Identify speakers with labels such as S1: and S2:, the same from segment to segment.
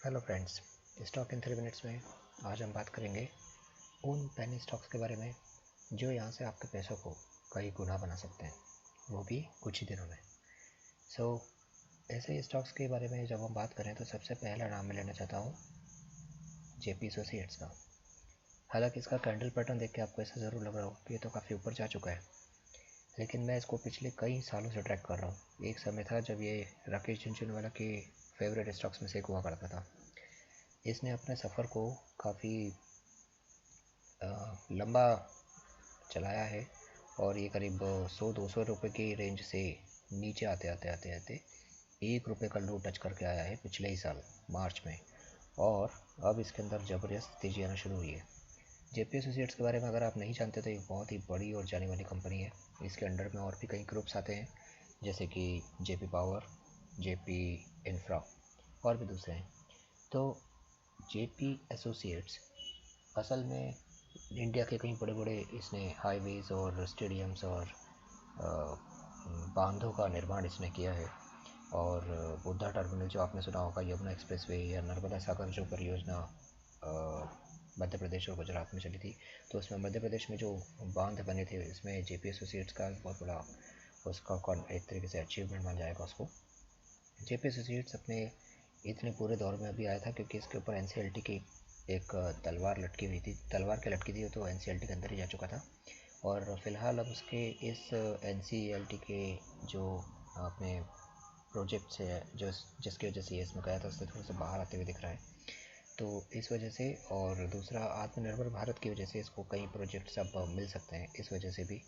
S1: Hello friends, stock in 3 minutes में आज हम बात करेंगे उन पेनी स्टॉक्स के बारे में जो यहाँ से आपके पैसों को कई गुना बना सकते हैं, वो भी कुछ ही दिनों में। ऐसे ही स्टॉक्स के बारे में जब हम बात करें तो सबसे पहला नाम मैं लेना चाहता हूँ जेपी एसोसिएट्स का। हालांकि इसका कैंडल पैटर्न देख के आपको ऐसा ज़रूर लग रहा हो कि ये तो काफ़ी ऊपर जा चुका है, लेकिन मैं इसको पिछले कई सालों से ट्रैक कर रहा हूँ। एक समय था जब ये राकेश झुनझुनवाला के फेवरेट स्टॉक्स में से एक हुआ करता था। इसने अपने सफ़र को काफ़ी लंबा चलाया है और ये करीब 100-200 रुपये की रेंज से नीचे आते आते आते आते 1 रुपये का लो टच करके आया है पिछले ही साल मार्च में, और अब इसके अंदर ज़बरदस्त तेज़ी आना शुरू हुई है। जेपी एसोसिएट्स के बारे में अगर आप नहीं जानते तो एक बहुत ही बड़ी और जानी वाली कंपनी है। इसके अंडर में और भी कई ग्रुप्स आते हैं, जैसे कि जेपी पावर, जेपी इंफ्रा और भी दूसरे हैं। तो जेपी एसोसिएट्स असल में इंडिया के कई बड़े बड़े इसने हाईवेज़ और स्टेडियम्स और बांधों का निर्माण इसने किया है। और बुद्धा टर्मिनल जो आपने सुना होगा, यमुना एक्सप्रेसवे या नर्मदा सागर जो परियोजना मध्य प्रदेश और गुजरात में चली थी, तो उसमें मध्य प्रदेश में जो बांध बने थे इसमें जेपी एसोसिएट्स का बहुत बड़ा उसका एक तरीके से अचीवमेंट मान जाएगा उसको। जेपी एसोसिएट्स अपने इतने पूरे दौर में अभी आया था क्योंकि इसके ऊपर एनसीएलटी की एक तलवार लटकी हुई थी, तलवार के लटकी थी तो एनसीएलटी के अंदर ही जा चुका था। और फिलहाल अब उसके इस एनसीएलटी के जो अपने प्रोजेक्ट्स है जो जिसकी वजह से ये इसमें गया था उससे थोड़ा सा बाहर आते हुए दिख रहा है। तो इस वजह से, और दूसरा आत्मनिर्भर भारत की वजह से इसको कई प्रोजेक्ट्स अब मिल सकते हैं, इस वजह से भी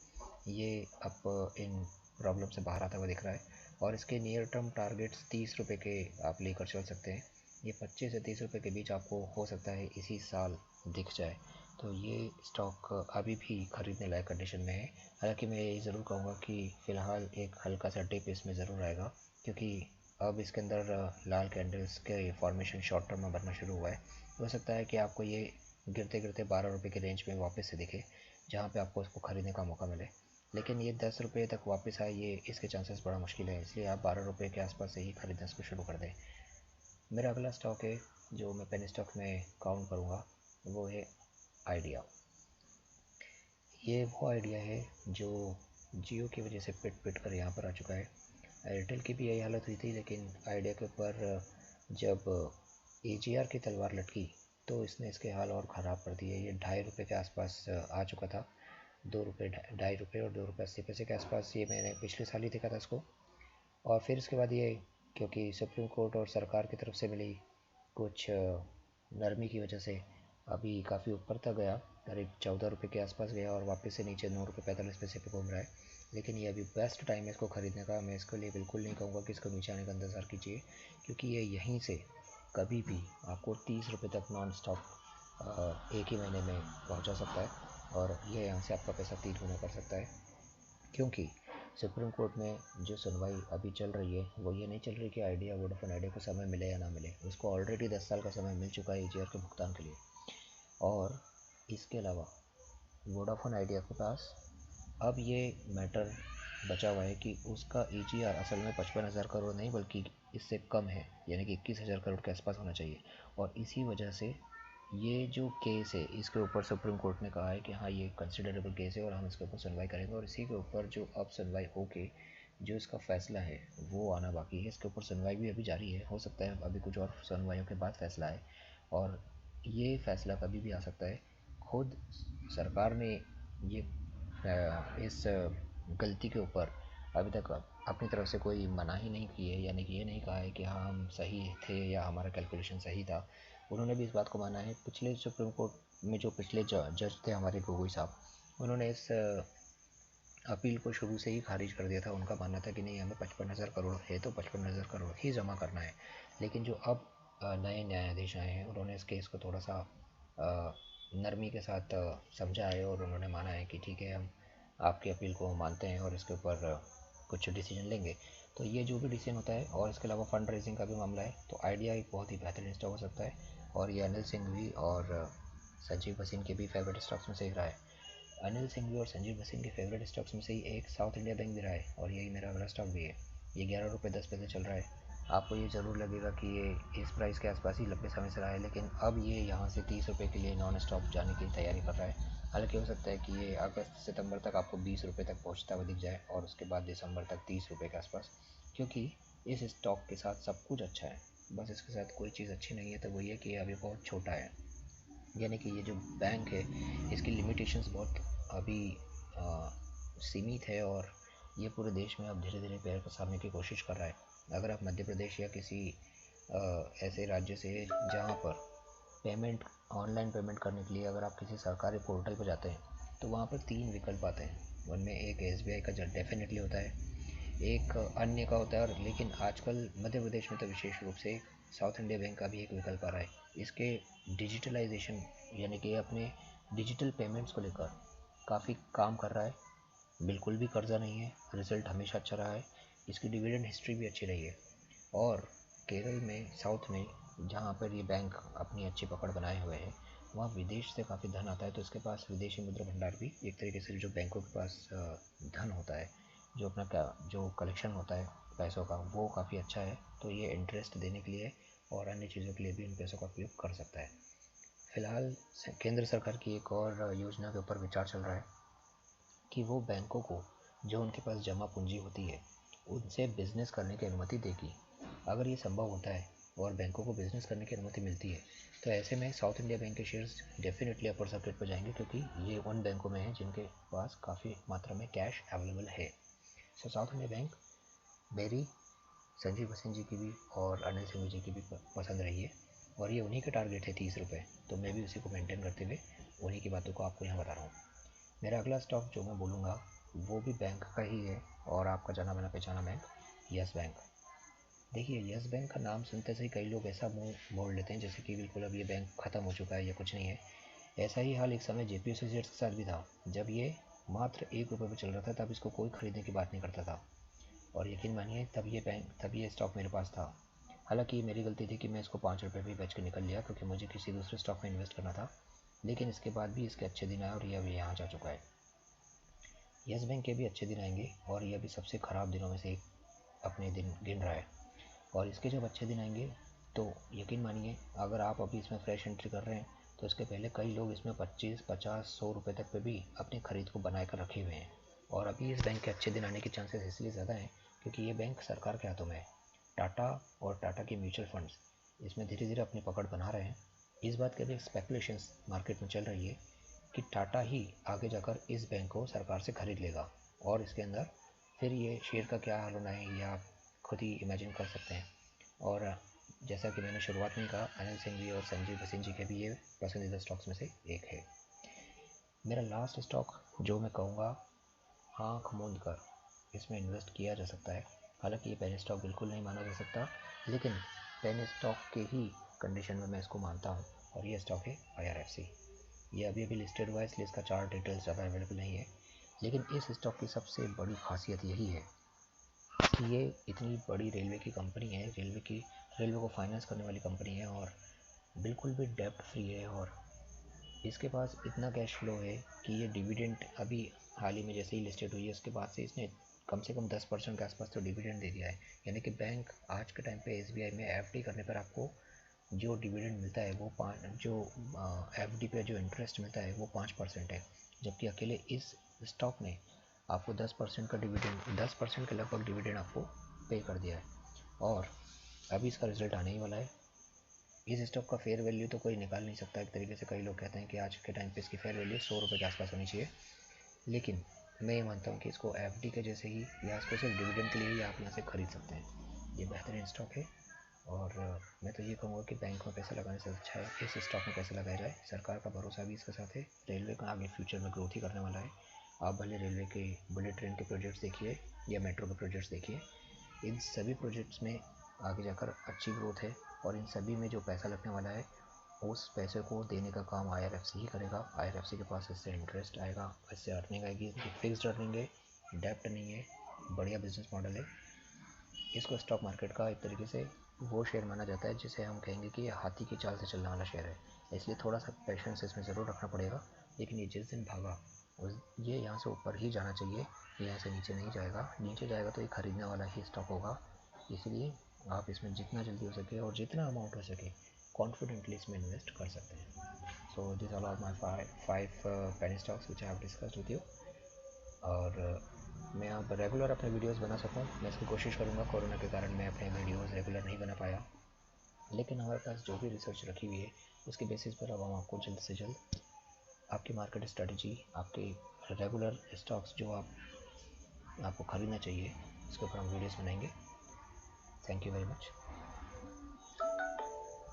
S1: ये अब इन प्रॉब्लम से बाहर आता हुआ दिख रहा है। और इसके नियर टर्म टारगेट्स 30 रुपये के आप लेकर चल सकते हैं। ये 25 से 30 रुपये के बीच आपको हो सकता है इसी साल दिख जाए। तो ये स्टॉक अभी भी ख़रीदने लायक कंडीशन में है। हालांकि मैं ये ज़रूर कहूँगा कि फ़िलहाल एक हल्का सा डिप इसमें ज़रूर आएगा, क्योंकि अब इसके अंदर लाल कैंडल्स के फॉर्मेशन शॉर्ट टर्म में बनना शुरू हुआ है। हो सकता है कि आपको ये गिरते गिरते 12 रुपये की रेंज में वापस से दिखे, जहाँ पे आपको इसको ख़रीदने का मौका मिले। लेकिन ये 10 रुपये तक वापस आए, ये इसके चांसेस बड़ा मुश्किल है, इसलिए आप 12 रुपये के आसपास से ही खरीदना इसको शुरू कर दें। मेरा अगला स्टॉक है जो मैं पेनी स्टॉक में काउंट करूँगा, वो है आइडिया। ये वो आइडिया है जो जियो की वजह से पिट पिट कर यहाँ पर आ चुका है। एयरटेल की भी यही हालत हुई थी, लेकिन आइडिया के ऊपर जब एजीआर की तलवार लटकी तो इसने इसके हाल और ख़राब कर दिए। ये 2.5 रुपये के आसपास आ चुका था, 2 रुपये, 2.5 रुपये और 2 रुपये 80 पैसे के आसपास ये मैंने पिछले साल ही देखा था इसको। और फिर इसके बाद ये, क्योंकि सुप्रीम कोर्ट और सरकार की तरफ से मिली कुछ नरमी की वजह से अभी काफ़ी ऊपर तक गया, करीब 14 रुपये के आसपास गया और वापस से नीचे 9 रुपये 45 पैसे पे घूम रहा है। लेकिन ये अभी बेस्ट टाइम है इसको ख़रीदने का। मैं इसके लिए बिल्कुल नहीं कहूँगा कि इसको नीचे आने का इंतज़ार कीजिए, क्योंकि ये यहीं से कभी भी आपको 30 रुपये तक नॉन स्टॉप एक ही महीने में पहुँचा सकता है, और ये यहाँ से आपका पैसा 3 गुना कर सकता है। क्योंकि सुप्रीम कोर्ट में जो सुनवाई अभी चल रही है वो ये नहीं चल रही कि आइडिया, वोडाफोन आइडिया को समय मिले या ना मिले। उसको ऑलरेडी 10 साल का समय मिल चुका है एजीआर के भुगतान के लिए। और इसके अलावा वोडाफोन आइडिया के पास अब ये मैटर बचा हुआ है कि उसका एजीआर असल में 55,000 करोड़ नहीं बल्कि इससे कम है, यानी कि 21,000 करोड़ के आसपास होना चाहिए। और इसी वजह से ये जो केस है इसके ऊपर सुप्रीम कोर्ट ने कहा है कि हाँ ये कंसिडरेबल केस है और हम इसके ऊपर सुनवाई करेंगे, और इसी के ऊपर जो अब सुनवाई होके जो इसका फ़ैसला है वो आना बाकी है। इसके ऊपर सुनवाई भी अभी जारी है, हो सकता है अभी कुछ और सुनवाइयों के बाद फ़ैसला आए, और ये फ़ैसला कभी भी आ सकता है। खुद सरकार ने ये इस गलती के ऊपर अभी तक अपनी तरफ से कोई मनाही नहीं की है, यानी कि ये नहीं कहा है कि हाँ हम सही थे या हमारा कैलकुलेशन सही था। उन्होंने भी इस बात को माना है। पिछले सुप्रीम कोर्ट में जो पिछले जज थे हमारे गोगोई साहब, उन्होंने इस अपील को शुरू से ही खारिज कर दिया था। उनका मानना था कि नहीं, हमें 55,000 करोड़ है तो 55,000 करोड़ ही जमा करना है। लेकिन जो अब नए न्यायाधीश आए हैं उन्होंने इस केस को थोड़ा सा नरमी के साथ समझा है, और उन्होंने माना है कि ठीक है, हम आपकी अपील को मानते हैं और इसके ऊपर कुछ डिसीजन लेंगे। तो ये जो भी डिसीजन होता है, और इसके अलावा फ़ंड रेजिंग का भी मामला है, तो आइडिया एक बहुत ही बेहतरीन स्टॉक हो सकता है। और ये अनिल सिंघवी और संजीव भसीन के भी फेवरेट स्टॉक्स में से एक रहा है। अनिल सिंघवी और संजीव भसीन के फेवरेट स्टॉक्स में से ही एक साउथ इंडिया बैंक भी रहा है, और यही मेरा अगला स्टॉक भी है। ये 11 रुपये 10 पैसे चल रहा है, आपको ये ज़रूर लगेगा कि ये इस प्राइस के आसपास ही लंबे समय से रहा है, लेकिन अब ये यहाँ से 30 रुपये के लिए नॉन स्टॉप जाने की तैयारी कर रहा है। हालांकि हो सकता है कि ये अगस्त सितंबर तक आपको 20 रुपये तक पहुँचता हुआ दिख जाए और उसके बाद दिसंबर तक 30 रुपये के आसपास, क्योंकि इस स्टॉक के साथ सब कुछ अच्छा है। बस इसके साथ कोई चीज़ अच्छी नहीं है, तो वो ये कि अभी बहुत छोटा है। यानी कि ये जो बैंक है इसकी लिमिटेशंस बहुत अभी सीमित है और ये पूरे देश में अब धीरे धीरे पैर पसारने की कोशिश कर रहा है। अगर आप मध्य प्रदेश या किसी ऐसे राज्य से जहाँ पर पेमेंट ऑनलाइन पेमेंट करने के लिए अगर आप किसी सरकारी पोर्टल पर जाते हैं तो वहाँ पर 3 विकल्प आते हैं। उनमें एक SBI का जो डेफिनेटली होता है, एक अन्य का होता है, और लेकिन आजकल मध्य प्रदेश में तो विशेष रूप से साउथ इंडिया बैंक का भी एक विकल्प आ रहा है। इसके डिजिटलाइजेशन यानी कि अपने डिजिटल पेमेंट्स को लेकर काफ़ी काम कर रहा है। बिल्कुल भी कर्जा नहीं है, रिज़ल्ट हमेशा अच्छा रहा है, इसकी डिविडेंड हिस्ट्री भी अच्छी रही है। और केरल में, साउथ में, जहाँ पर ये बैंक अपनी अच्छी पकड़ बनाए हुए हैं, वहाँ विदेश से काफ़ी धन आता है, तो इसके पास विदेशी मुद्रा भंडार भी एक तरीके से जो बैंकों के पास धन होता है, जो अपना जो कलेक्शन होता है पैसों का, वो काफ़ी अच्छा है। तो ये इंटरेस्ट देने के लिए और अन्य चीज़ों के लिए भी उन पैसों का उपयोग कर सकता है। फिलहाल केंद्र सरकार की एक और योजना के ऊपर विचार चल रहा है कि वो बैंकों को जो उनके पास जमा पूंजी होती है उनसे बिजनेस करने की अनुमति देगी। अगर ये संभव होता है और बैंकों को बिजनेस करने की अनुमति मिलती है तो ऐसे में साउथ इंडिया बैंक के शेयर्स डेफिनेटली अपर सर्किट पर जाएंगे, क्योंकि ये उन बैंकों में है जिनके पास काफ़ी मात्रा में कैश अवेलेबल है। सो साउथ इंडिया बैंक मेरी संजीव बसिन जी की भी और अनिल सिंह जी की भी पसंद रही है, और ये उन्हीं का टारगेट है 30 रुपये, तो मैं भी उसी को मेंटेन करते हुए उन्हीं की बातों को आपको यहाँ बता रहा हूँ। मेरा अगला स्टॉक जो मैं बोलूँगा वो भी बैंक का ही है, और आपका जाना माना पहचाना बैंक यस बैंक। देखिए, यस बैंक का नाम सुनते से ही कई लोग ऐसा मुंह मोड़ लेते हैं जैसे कि बिल्कुल अब ये बैंक ख़त्म हो चुका है या कुछ नहीं है। ऐसा ही हाल एक समय JP एसोसिएट्स के साथ भी था। जब ये मात्र 1 रुपये पर चल रहा था तब इसको कोई ख़रीदने की बात नहीं करता था, और यकीन मानिए तब ये स्टॉक मेरे पास था। हालांकि मेरी गलती थी कि मैं इसको 5 रुपये भी बेच के निकल लिया, क्योंकि मुझे किसी दूसरे स्टॉक में इन्वेस्ट करना था। लेकिन इसके बाद भी इसके अच्छे दिन आए और ये अभी यहाँ जा चुका है। यस बैंक के भी अच्छे दिन आएंगे और ये अभी सबसे ख़राब दिनों में से एक अपने दिन गिन रहा है। और इसके जब अच्छे दिन आएंगे तो यकीन मानिए, अगर आप अभी इसमें फ्रेश एंट्री कर रहे हैं तो इसके पहले कई लोग इसमें 25, 50, 100 रुपये तक पे भी अपनी ख़रीद को बनाए कर रखे हुए हैं। और अभी इस बैंक के अच्छे दिन आने के चांसेस इसलिए ज़्यादा हैं क्योंकि ये बैंक सरकार के हाथों में है। टाटा और टाटा के म्यूचुअल फंड्स इसमें धीरे धीरे अपनी पकड़ बना रहे हैं। इस बात की अभी स्पेकुलेशंस मार्केट में चल रही है कि टाटा ही आगे जाकर इस बैंक को सरकार से खरीद लेगा, और इसके अंदर फिर ये शेयर का क्या हाल होना है ये आप खुद ही इमेजिन कर सकते हैं। और जैसा कि मैंने शुरुआत में कहा, अनिल सिंह जी और संजीव बसिन जी के भी ये पसंदीदा स्टॉक्स में से एक है। मेरा लास्ट स्टॉक जो मैं कहूँगा, आँख मूंद कर इसमें इन्वेस्ट किया जा सकता है। हालांकि ये पेनी स्टॉक बिल्कुल नहीं माना जा सकता, लेकिन पेनी स्टॉक के ही कंडीशन में मैं इसको मानता हूँ, और ये स्टॉक है IRFC। ये अभी अभी लिस्टेड हुआ है इसलिए इसका चार्ट डिटेल्स ज़्यादा अवेलेबल नहीं है, लेकिन इस स्टॉक की सबसे बड़ी खासियत यही है कि ये इतनी बड़ी रेलवे की कंपनी है, रेलवे को फाइनेंस करने वाली कंपनी है, और बिल्कुल भी डेब्ट फ्री है, और इसके पास इतना कैश फ्लो है कि ये डिविडेंड अभी हाल ही में जैसे ही लिस्टेड हुई है उसके बाद से इसने कम से कम 10% के आसपास तो डिविडेंड दे दिया है। यानी कि बैंक आज के टाइम पे SBI में FD करने पर आपको जो डिविडेंड मिलता है वो FD पे जो इंटरेस्ट मिलता है वो 5% है, जबकि अकेले इस स्टॉक ने आपको 10% के लगभग डिविडेंड आपको पे कर दिया है। और अभी इसका रिजल्ट आने ही वाला है। इस स्टॉक का फेयर वैल्यू तो कोई निकाल नहीं सकता। एक तरीके से कई लोग कहते हैं कि आज के टाइम पे इसकी फेयर वैल्यू 100 रुपये के आसपास होनी चाहिए, लेकिन मैं ये मानता हूँ कि इसको FD के जैसे ही, या इसको सिर्फ डिविडेंड के लिए ही आप यहाँ से खरीद सकते हैं। ये बेहतरीन स्टॉक है, और मैं तो ये कहूँगा कि बैंक में पैसा लगाने से अच्छा है इस स्टॉक में पैसा लगाया जाए। सरकार का भरोसा भी इसके साथ है, रेलवे का आगे फ्यूचर में ग्रोथ ही करने वाला है। आप भले रेलवे के बुलेट ट्रेन के प्रोजेक्ट्स देखिए या मेट्रो के प्रोजेक्ट्स देखिए, इन सभी प्रोजेक्ट्स में आगे जाकर अच्छी ग्रोथ है, और इन सभी में जो पैसा लगने वाला है उस पैसे को देने का काम IRFC ही करेगा। IRFC के पास इससे इंटरेस्ट आएगा, इससे अर्निंग आएगी, फिक्स्ड अर्निंग है, डेप्ट नहीं है, बढ़िया बिजनेस मॉडल है। इसको स्टॉक मार्केट का एक तरीके से वो शेयर माना जाता है जिसे हम कहेंगे कि हाथी की चाल से चलने वाला शेयर है, इसलिए थोड़ा सा पेशेंस इसमें ज़रूर रखना पड़ेगा। लेकिन ये जिस दिन भागा ये यहाँ से ऊपर ही जाना चाहिए, ये यहाँ से नीचे नहीं जाएगा। नीचे जाएगा तो ये खरीदने वाला ही स्टॉक होगा, इसलिए आप इसमें जितना जल्दी हो सके और जितना अमाउंट हो सके कॉन्फिडेंटली इसमें इन्वेस्ट कर सकते हैं। So this all are my five penny stocks which I have discussed with you. और मैं अब रेगुलर अपने वीडियोस बना सकूं, मैं इसकी कोशिश करूंगा। कोरोना के कारण मैं अपने वीडियोस रेगुलर नहीं बना पाया, लेकिन हमारे पास जो भी रिसर्च रखी हुई है उसके बेसिस पर अब हम आपको जल्द से जल्द आपकी मार्केट स्ट्रेटजी, आपके रेगुलर स्टॉक्स जो आपको ख़रीदना चाहिए, उसके ऊपर हम वीडियोस बनाएंगे। Thank you very much.